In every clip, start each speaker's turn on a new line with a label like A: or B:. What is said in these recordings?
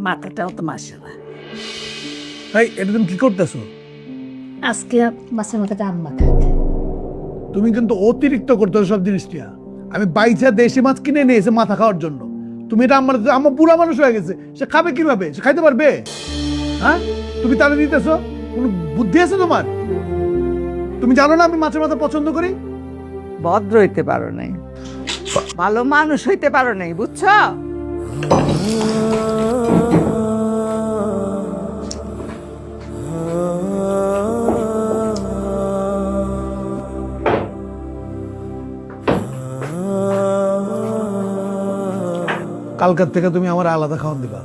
A: মাথাটাও তো মাসে না।
B: এই এটা তুমি কি করতেছো?
A: আজকে মাছের মাথাটা আম্মা খাক।
B: তুমি কিন্তু অতিরিক্ত করতেছো সব জিনিসটা। আমি বাইচা দেশি মাছ কিনে নিয়ে এসে মাথা খাওয়ার জন্য। তুমি এটা আমার বুড়া মানুষ হয়ে গেছে, সে খাবে কিভাবে? সে খাইতে পারবে? হ্যাঁ, তুমি তাহলে দিতেছো? কোনো বুদ্ধি আছে তোমার? তুমি জানো না আমি মাছের মাথা পছন্দ করি?
C: ভদ্র হইতে পারো নাই, ভালো মানুষ হইতে পারো নাই, বুঝছো?
B: কালকার থেকে তুমি আমার আলাদা খাওয়ান দিবা,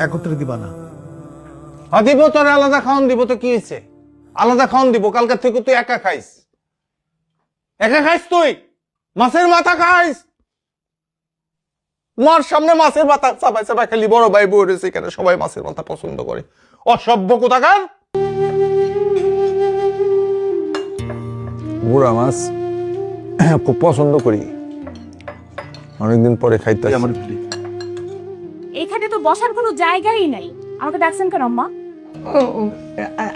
B: একত্রে দিবা না।
D: দিব তোর আলাদা খাওয়ান দিব তো কি হয়েছে? আলাদা খাওয়ান দিব, কালকার থেকে তুই একা খাইস। একা খাইস তুই, মাছের মাথা খাইস। মার সামনে মাছের মাথা চাবাই চাবাই খালি বড় ভাই বউ রয়েছে, কেন সবাই মাছের মাথা পছন্দ করে? অসভ্য কোথাকার। বুড়া মাছ খুব পছন্দ করি, অনেকদিন পরে খাইতে আমার।
E: এখানে তো বসার কোনো জায়গাই নাই, আমাকে ডাকছেন কেন আম্মা?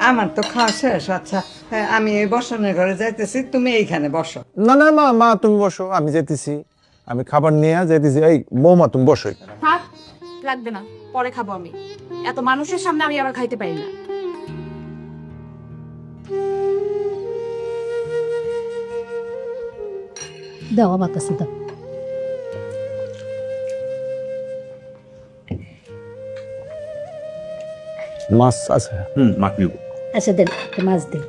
C: আমার তো খাওয়া শেষ। আচ্ছা, হ্যাঁ, আমি এই বসানোর ঘরে যাইতেছি, তুমি এইখানে বসো।
D: না না মা, মা তুমি বসো, আমি যেতেছি, আমি খাবার নিয়ে যেতেছি। এই বৌমা তুমি বসো।
E: থাক, লাগবে না, পরে খাবো আমি। এত মানুষের সামনে আমি আবার খাইতে পারি না।
A: দাও আমার কাছে দাও।
D: মাছ আছে?
F: মাছ নিব।
A: আচ্ছা দেন, একটা মাছ দেন।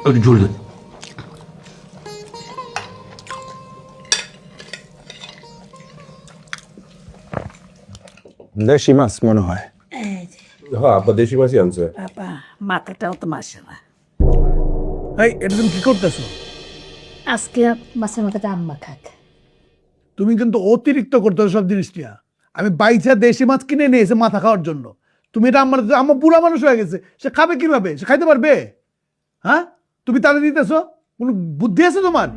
F: একটু ঝোল দেন।
D: দেশি মাছ মনে হয়।
F: হ্যাঁ, আব্বা দেশি মাছই আনছে।
A: বাবা, মাথাটাও তো মাসে না।
B: এই এটা তুমি কি করতেছো?
A: আজকে মাছের মাথাটা আম্মা খাক।
B: তুমি কিন্তু অতিরিক্ত করতেছো সব জিনিসটা। আমি বাইচা দেশি মাছ কিনে নিয়ে এসে মাথা খাওয়ার জন্য। তুমি এটা আমার বুড়া মানুষ হয়ে গেছে, সে খাবে কিভাবে? সে খাইতে পারবে? হ্যাঁ, তুমি তাহলে দিতেছো? কোনো বুদ্ধি আছে তোমার?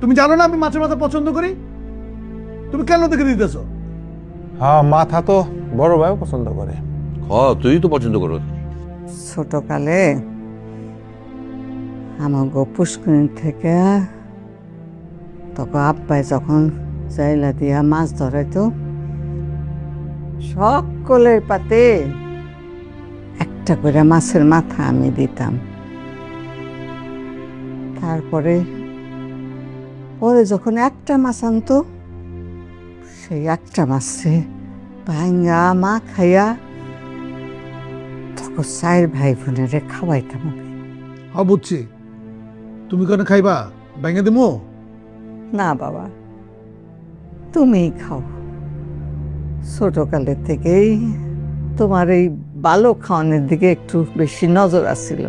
B: তুমি জানো না আমি মাছের মাথা পছন্দ করি? তুমি কেন দেখে দিতেছো?
D: হ্যাঁ, মাথা তো বড় ভাইও পছন্দ করে।
F: তুই তো পছন্দ করো।
C: ছোটকালে আমার পুষ্করিণী থেকে তখন আব্বাই যখন চাইলা দিয়া মাছ ধরাইতো, সকলের পাতে একটা করে মাছের মাথা আমি দিতাম। তারপরে পরে যখন একটা মাছ আনতো, সেই একটা মাছে ভাঙ্গা মা খাইয়া তখন 4 ভাই বোনেরে খাওয়াইতাম আমি।
B: হ্যাঁ বুঝছি, তুমি কেন খাইবা? ভেঙে দিমো?
C: না বাবা, তুমিই খাও। ছোটকালের থেকেই তোমার এই ভালো খাওয়ানোর দিকে একটু বেশি নজর আছিল।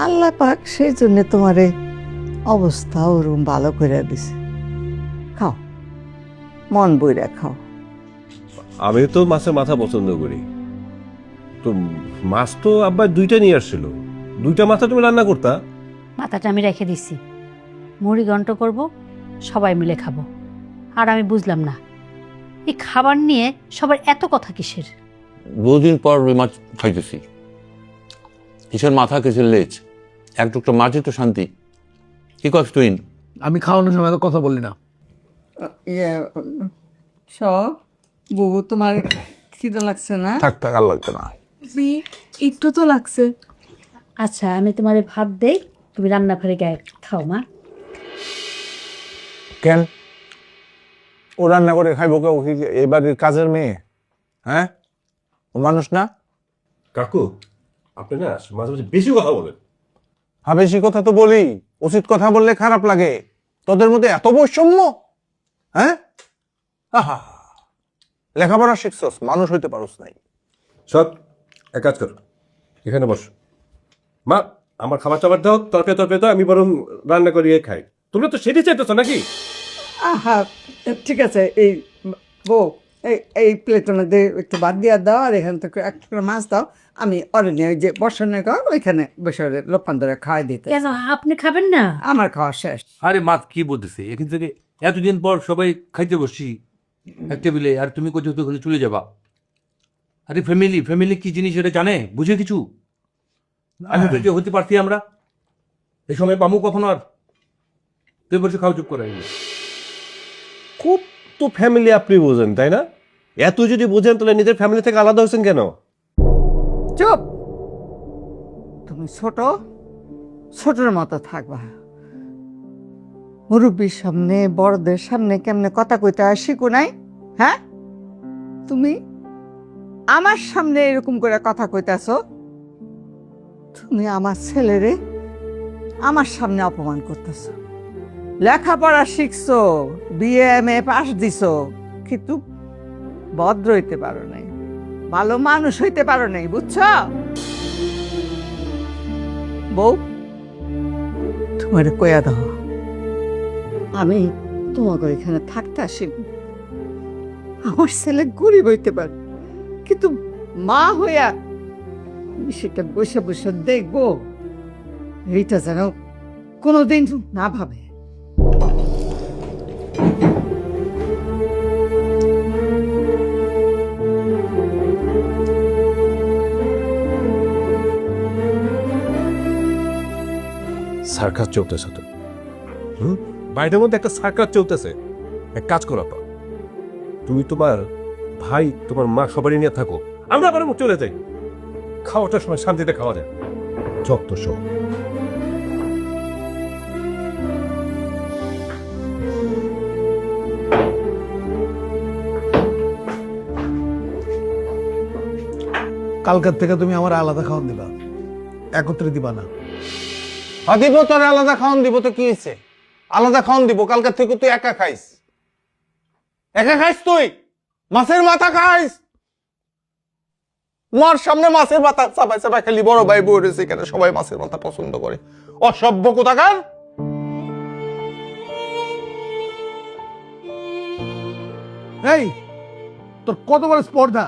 C: আল্লাহ পাক সেই জন্য তোমার এই অবস্থা ওরকম ভালো করে দিছে। খাও, মন বইরা খাও।
F: আমি তো মাছের মাথা পছন্দ করি। তো মাছ তো আব্বা দুইটা নিয়ে আসছিল, দুইটা মাথা তুমি রান্না করতা।
A: মাথাটা আমি রেখে দিছি, মুড়ি ঘন্ট করব, সবাই মিলে খাবো। আর আমি বুঝলাম না, এই খাবার নিয়ে সবার এত কথা কিসের?
G: দুদিন পর রুই মাছ খাইতেছি, কিসের মাথা কিসের লেজ, এক টুকটা মাছই তো শান্তি। কি করছ তুই?
B: আমি খাওয়ানোর সময় তো কথা বলি না।
C: সব বুবু, তোমার খিদে লাগছে না?
D: থাক থাক, আর লাগবে না।
E: একটু তো লাগছে।
A: আচ্ছা, আমি তোমার ভাত দেই, তুমি রান্নাঘরে গায়ে খাও মা।
D: কেন ও রান্না করে খাইব? কেউ কি এই বাড়ির কাজের মেয়ে? হ্যাঁ, ও মানুষ না?
F: কাকু, আপনি না মাঝে মাঝে বেশি কথা বলেন।
D: হ্যাঁ, বেশি কথা তো বলি, উচিত কথা বললে খারাপ লাগে। তোদের মধ্যে এত বৈষম্য? হ্যাঁ, আহা, লেখাপড়া শিখছস, মানুষ হইতে পারস নাই।
F: সব এক কাজ কর, এখানে বস। মা, আমার খাবার টাবার দাও, তরকারি তরকারি দাও, আমি বরং রান্না করিয়ে খাই। তোমরা তো সেটাই চাইতেছো নাকি?
C: আহা, ঠিক আছে। এই বউ, এই প্লেটের মধ্যে একটু ভাত দিয়া দাও, আর এখান থেকে একটা মাছ দাও। আমি অরণ্য ওই যে বসানোর ঘর ওইখানে বসে লোপান্তরে খাওয়াই দিতে।
A: কেন, আপনি খাবেন না?
C: আমার খাওয়া শেষ।
H: আরে মাছ কি বলতেছে, এখান থেকে এতদিন পর সবাই খাইতে বসছি এক টেবিলে, আর তুমি কোথাও তো চলে যাবা। আরে ফ্যামিলি ফ্যামিলি কি জিনিস এটা জানে বুঝে কিছু? আমি বেঁচে হতে পারছি আমরা এই সময় পামু কখনো? আর তুই বসে খাও চুপ করে।
F: খুব তো ফ্যামিলি আপনি বোঝেন তাই না? এত যদি বোঝেন তাহলে নিজের ফ্যামিলি থেকে আলাদা হয়েছেন কেন?
C: চুপ! তুমি ছোট, ছোটর মতো থাকবা। মুরব্বীর সামনে, বড়দের সামনে কেমনে কথা কইতে হয় শিখো নাই? হ্যাঁ, তুমি আমার সামনে এরকম করে কথা কইতাছো? তুমি আমার ছেলেরে আমার সামনে অপমান করতেছো। লেখাপড়া শিখছো, বিএ এম এ পাস দিছো, কিন্তু ভদ্র হইতে পারো নাই, ভালো মানুষ হইতে পারো নাই, বুঝছো? বউ, তোমার কয়া দাও, আমি তোমাকে এখানে থাকতে আসিনি। আমার ছেলে গরিব হইতে পারে, কিন্তু মা হইয়া আমি সেটা বসে বসে দেখবো, এইটা যেন কোনোদিন না ভাবে।
F: সার্কাস চলতেছে তো, বাইরের মধ্যে একটা সার্কাস চলতেছে। এক কাজ করো আপা, তুমি তোমার ভাই তোমার মা সবারই নিয়ে থাকো, আমরা আবার চলে যাই, খাওয়াটার সময় শান্তিতে খাওয়া যায়। যত সব
B: কালকার থেকে তুমি আমার আলাদা খাওয়ান দিবা, একত্রে দিবা না।
D: দিব তোর আলাদা খাওয়ান দিব তো কি হয়েছে? আলাদা খাওয়ান দিব, কালকার থেকে তুই একা খাইস। একা খাইস তুই? মাছের মাথা খাইস? মার সামনে মাছের মাথা চাপাই চাপাই খালি বড় ভাই বই রয়েছে, এখানে সবাই মাছের মাথা পছন্দ করে। অসভ্য কোথাকার!
B: এই তোর কত বড় স্পর্ধা!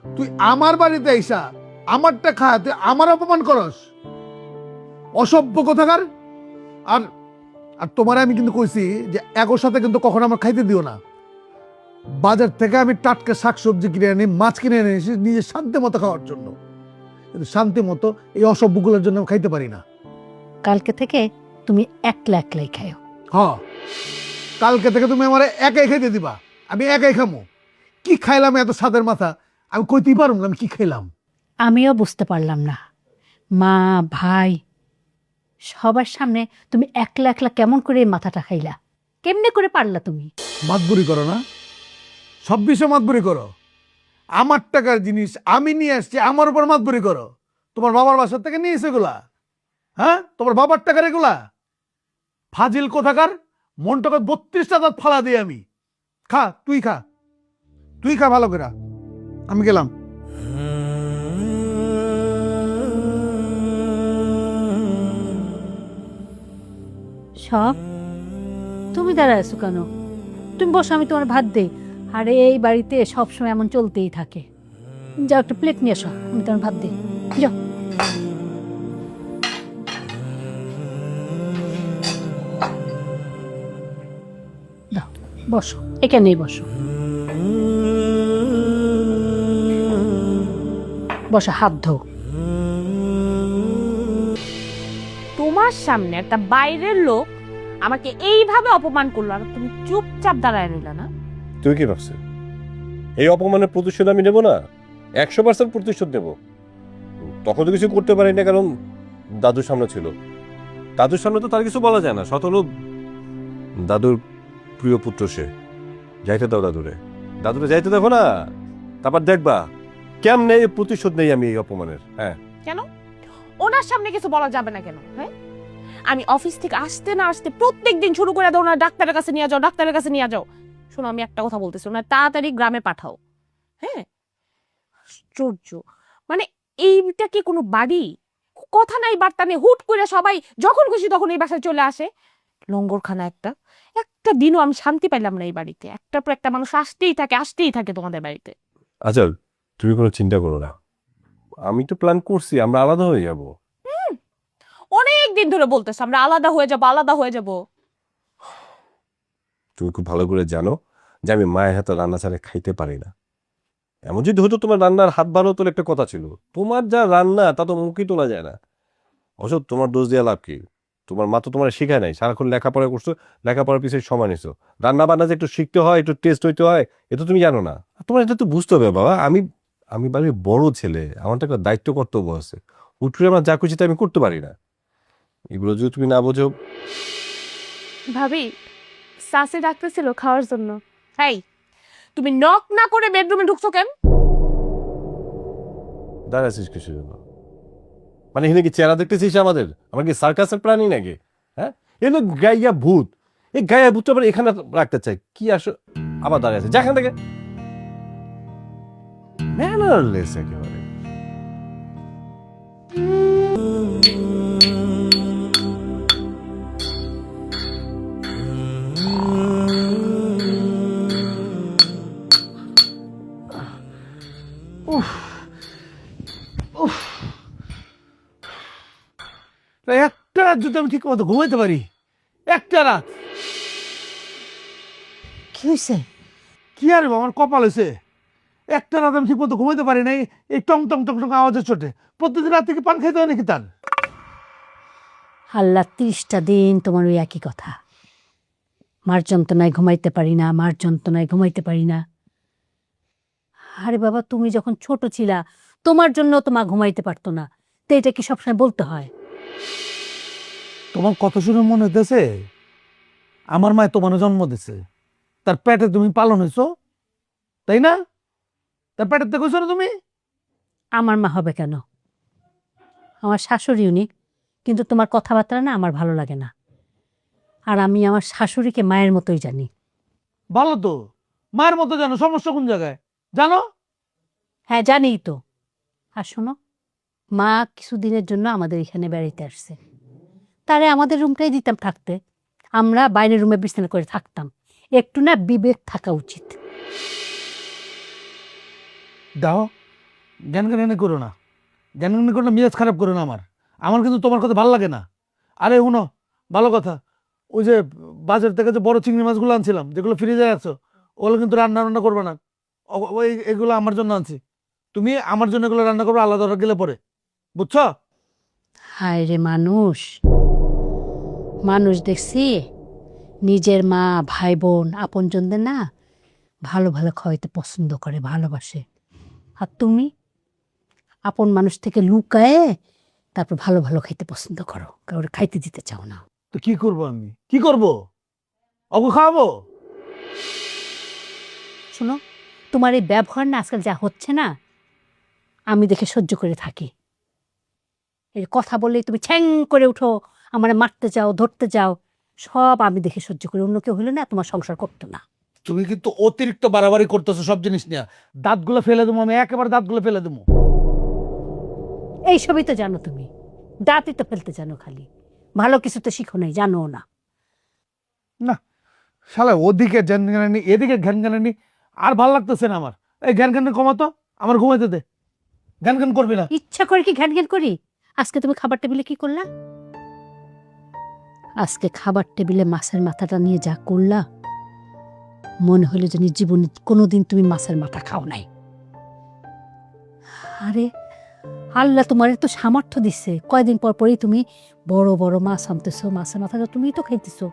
B: তুই আমার বাড়িতে আইসা আমারটা খা, তুই আমার অপমান করস, অসভ্য কোথাকার! আর আর তোমার আমি কিন্তু কইছি যে একর সাথে কিন্তু কখনো আমার খাইতে দিও না। বাজার থেকে আমি টাটকা শাকসবজি কিনে আনি, মাছ কিনে এনে এসে নিজের শান্তি মতো খাওয়ার জন্য, কিন্তু শান্তি মতো এই অসভ্যগুলোর জন্য আমি খাইতে পারি না।
A: কালকে থেকে তুমি একলা একলাই খাও।
B: হ্যাঁ, কালকে থেকে তুমি আমার একাই খাইতে দিবা, আমি একাই খামো। কি খাইলাম এত স্বাদের মাথা, আমি কইতেই পারলাম না আমি কি খাইলাম।
A: আমিও বুঝতে পারলাম না, মা ভাই সবার সামনে তুমি একলা একলা কেমন করে এই মাথাটা খাইলা? কেমনে করে পারলা তুমি?
B: মাতবুরি করো না, সব বিষয়ে মাতবুরি করো। আমার টাকার জিনিস আমি নিয়ে আসছি, আমার উপর মাতবুরি করো। তোমার বাবার বাসার থেকে নিয়ে এসে এগুলা? হ্যাঁ, তোমার বাবার টাকার এগুলা? ফাজিল কোথাকার! মনটাকে 32টা দাঁত ফালা দিই আমি। খা, তুই খা, তুই খা ভালো করে, আমি গেলাম।
A: সব তুমি দাঁড়ায় আছো কেন? তুমি বসো, আমি তোমার ভাত দেই। আর এই বাড়িতে সবসময় এমন চলতেই থাকে। যাও একটা প্লেট নিয়ে এসো, আমি তোমার ভাত দিই। যাও। দাও, বসো, এখানেই বসো। বসো, হাত ধো।
E: তোমার সামনে একটা বাইরের লোক আমাকে এইভাবে অপমান করলো, আর তুমি চুপচাপ দাঁড়ায় রইলা না?
F: তুমি কি ভাবছো এই অপমানের প্রতিশোধ আমি নেব না? 100% প্রতিশোধ নেব। তখন তো কিছু করতে পারি না, কারণ দাদুর সামনে ছিল। দাদুর সামনে তো তার কিছু বলা যায় না, শত হলো দাদুর প্রিয় পুত্র সে। যাইতে দাও দাদুরে, দাদুরে যাইতে দেখো না, তারপর দেখবা কেমনে প্রতিশোধ নেই আমি এই অপমানের। হ্যাঁ,
E: কেন ওনার সামনে কিছু বলা যাবে না কেন? হ্যাঁ, আমি অফিস থেকে আসতে না আসতে প্রত্যেকদিন শুরু করে দাও না, ডাক্তারের কাছে নিয়ে যাও, ডাক্তারের কাছে নিয়ে যাও। শোনো, আমি একটা কথা বলতেছি, না তাড়াতাড়ি গ্রামে পাঠাও। হ্যাঁ, আশ্চর্য! মানে এইটা কি কোনো বাড়ি? কথা নাই বার্তা নেই, হুট করে সবাই যখন খুশি তখন এই বাসায় চলে আসে। লঙ্গরখানা একটা। একটা দিনও আমি শান্তি পাইলাম না এই বাড়িতে। একটার পর একটা মানুষ আসতেই থাকে তোমাদের বাড়িতে।
F: আচ্ছা তুমি কোনো চিন্তা করো না, আমি তো প্ল্যান করছি আমরা আলাদা হয়ে যাব।
E: অনেক দিন ধরে বলতেছ আমরা আলাদা হয়ে যাব, আলাদা হয়ে যাব।
F: তুমি খুব ভালো করে জানো যে আমি মায়ের হাতে রান্না ছাড়া খাইতে পারি না। এমন যদি হতো তোমার রান্নার হাত ভালো তোর একটা কথা ছিল, তোমার যা রান্না তা তো মুখেই তোলা যায় না। অবশ্য তোমার দোষ দেওয়া লাভ কি? তোমার মা তো তোমার শেখায় নাই, সারাক্ষণ লেখাপড়া করছো, লেখাপড়ার পিছিয়ে সময় নিছো। রান্না বান্না যে একটু শিখতে হয়, একটু টেস্ট হইতে হয়, এটা তুমি জানো না। তোমার এটা তো বুঝতে হবে বাবা। আমি আমি বাড়ির বড় ছেলে, আমার তো একটা দায়িত্ব কর্তব্য আছে। উঠে আমার যা খুশি তাই আমি করতে পারি না। এগুলো যদি তুমি না বোঝো।
E: ভাবি সাসে ডাকতেছিল খাওয়ার জন্য। এই তুমি নক না করে বেডরুমে ঢুকছো কেন?
F: দাঁড়াচ্ছিস কিসের জন্য? মানে এখানে কি চেহারা দেখতেছিস আমাদের? আমার কি সার্কাসের প্রাণী নাকি? হ্যাঁ, এগুলো গাইয়া ভূত। এই গাইয়া ভূতটা আবার এখানে রাখতে চাই কি? আবার দাঁড়িয়ে আছে, যেখান থেকে ম্যানারলেস একেবারে।
B: একটা রাত যদি আমি ঠিক মতো ঘুমাইতে পারি, একটা রাত।
A: কি হয়েছে?
B: কি আর আমার কপাল হয়েছে, একটা রাত আমি ঠিক মতো ঘুমাইতে পারি নাই এই টং টং টং টং আওয়াজের চোটে। প্রতিদিন রাত থেকে পান খাইতে হয় নাকি তার?
A: আল্লাহ 30টা দিন তোমার ওই একই কথা, মার যন্ত্রণায় ঘুমাইতে পারি না, মার যন্ত্রণায় ঘুমাইতে পারি না। আরে বাবা, তুমি যখন ছোট ছিলা তোমার জন্য তো মা ঘুমাইতে পারতো না, তো এটা কি সবসময় বলতে হয়?
B: তোমার কথা শুনে মনে হইতেছে আমার মায় তোমার জন্ম দিছে, তার পেটে তুমি পালন হয়েছো, তাই না? তার পেটের থেকে হয়েছো না তুমি?
A: আমার মা হবে কেন? আমার শাশুড়ি উনি, কিন্তু তোমার কথাবার্তা না আমার ভালো লাগে না। আর আমি আমার শাশুড়িকে মায়ের মতোই জানি।
B: ভালো তো, মায়ের মতো জানো, সমস্যা কোন জায়গায় জানো?
A: হ্যাঁ জানিই তো। আর শোনো, মা কিছুদিনের জন্য আমাদের এখানে বেড়াইতে আসছে, তারে আমাদের রুমটাই দিতাম থাকতে, আমরা বাইরের রুমে বিছানা করে থাকতাম। একটু না বিবেক থাকা উচিত।
B: দাও, জ্ঞান জ্ঞানী করো না, জ্ঞান জ্ঞানী করো না, মেজাজ খারাপ করো না আমার। আমার কিন্তু তোমার কথা ভালো লাগে না। আরে শুনো, ভালো কথা, ওই যে বাজার থেকে যে বড় চিংড়ি মাছগুলো আনছিলাম, যেগুলো ফ্রিজে আছো, ওগুলো কিন্তু রান্না রান্না করবে না। ওই এগুলো আমার জন্য আনছি, তুমি আমার জন্য এগুলো রান্না করবে আলাদা গেলে পরে, বুঝছো?
A: হায় রে মানুষ, মানুষ দেখছি নিজের মা ভাই বোন আপনজনদের না ভালো ভালো খাওয়াইতে পছন্দ করে, ভালোবাসে। আর তুমি আপন মানুষ থেকে লুকায়ে তারপর ভালো ভালো খাইতে পছন্দ করো, কাউরে খাইতে দিতে চাও না।
B: তো কি করবো আমি, কি করবো? অগো খাওয়াবো?
A: শোনো, তোমার এই ব্যবহার না আজকাল যা হচ্ছে না, আমি দেখে সহ্য করে থাকি। এই কথা বললেই তুমি ছ্যাং করে উঠো, আমার মারতে যাও, ধরতে যাও, সব আমি দেখে সহ্য করি। অন্য কেউ হলে না তোমার সংসার করতো না।
B: তুমি কিন্তু অতিরিক্ত বাড়াবাড়ি করতেছো সব জিনিস নিয়ে। দাঁতগুলো ফেলে দেবো আমি, একেবারে দাঁতগুলো ফেলে দেবো।
A: এইসবই তো জানো তুমি, দাঁতই তো ফেলতে জানো খালি, ভালো কিছু তো শিখো নাই, জানো না।
B: না শালা, ওদিকে জ্ঞান জ্ঞানী এদিকে জ্ঞান জ্ঞানী, আর ভাল লাগতেছে না আমার। এই জ্ঞান জ্ঞান কমাতো, আমার ঘুমাইতে দে। জ্ঞান জ্ঞান করবি না।
A: ইচ্ছা করে কি ঘ্যান ঘ্যান করি? আজকে তুমি খাবার টেবিলে কি করলা? আজকে খাবার টেবিলে মাছের মাথাটা নিয়ে যা করলা, মনে হলো যে জীবনে কোনোদিন তুমি মাছের মাথা খাও নাই। আরে আল্লাহ তোমার তো সামর্থ্য দিচ্ছে, কয়দিন পর পরই তুমি বড় বড় মাছ আনতেছো, মাছের মাথাটা তুমি তো খাইতেছো।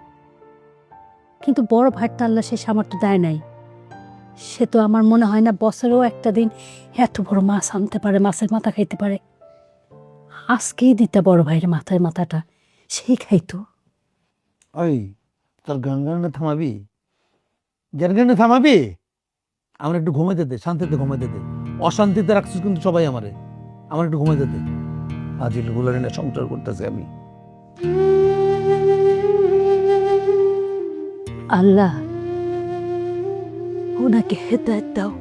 A: কিন্তু বড় ভাইটা আল্লাহ সে সামর্থ্য দেয় নাই। সে তো আমার মনে হয় না বছরেও একটা দিন এত বড় মাছ আনতে পারে, মাছের মাথা খাইতে পারে। আজকেই দিতে বড় ভাইয়ের মাথায় মাথাটা, সেই খাইতো।
B: ওই তোর জ্ঞান জ্ঞানে থামাবি, জ্ঞান জ্ঞানে থামাবি। আমার একটু ঘুমাইতে দে, শান্তিতে ঘুমাইতে দে। অশান্তিতে রাখছিস কিন্তু সবাই আমারে, আমার একটু ঘুমাইতে দে। আজিল গুলার এনে সংসার করতেছে আমি।
A: আল্লাহ ওনাকে হেদায়েত দাও।